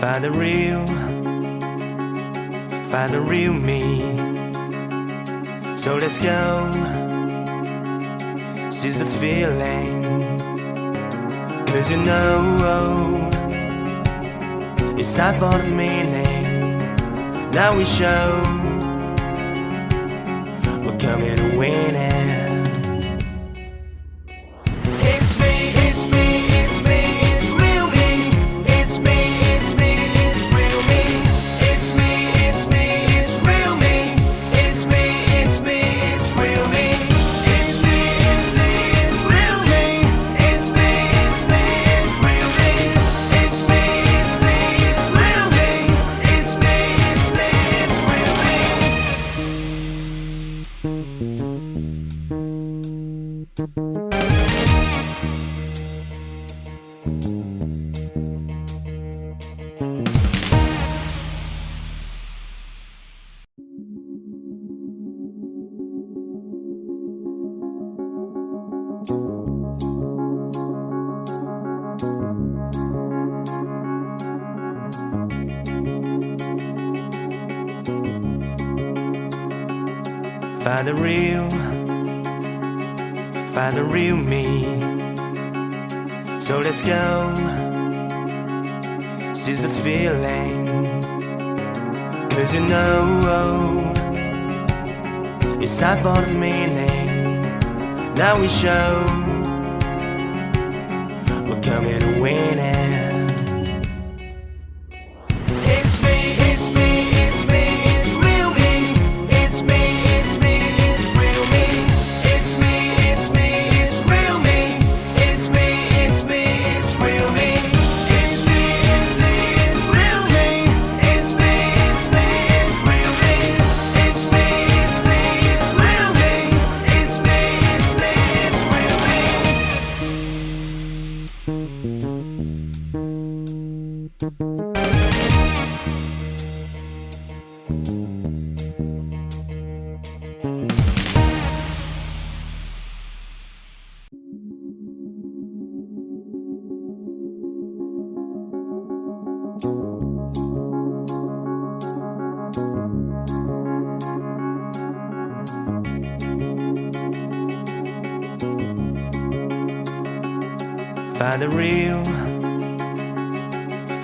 Find the real me. So let's go, seize the feeling. 'Cause you know it's time for the meaning. Now we show we're coming to win it. Find the real me. So let's go, seize the feeling. 'Cause you know it's time for the meaning. Now we show we're coming to win it.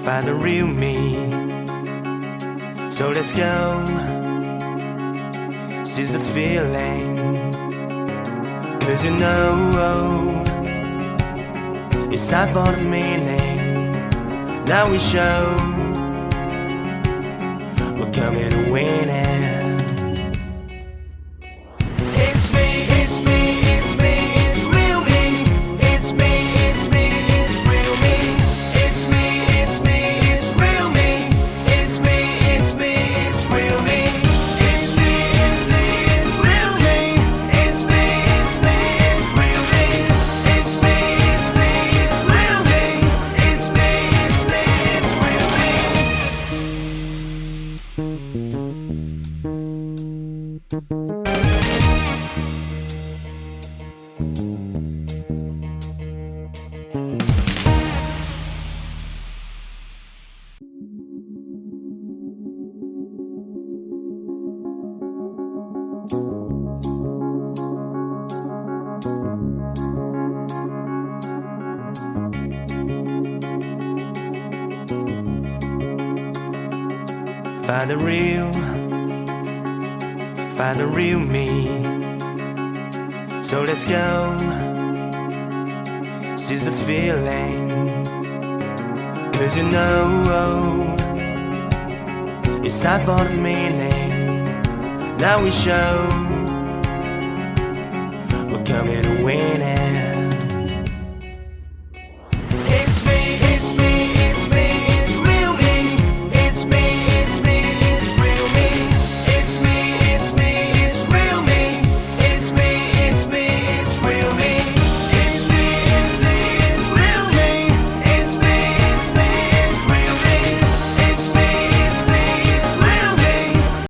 Find the real me. So let's go, seize the feeling. 'Cause you know it's time for the meaning. Now we show we're coming to win it. Find the real me. So let's go, seize the feeling. 'Cause you know it's time for the meaning. Now we show we're coming to win it.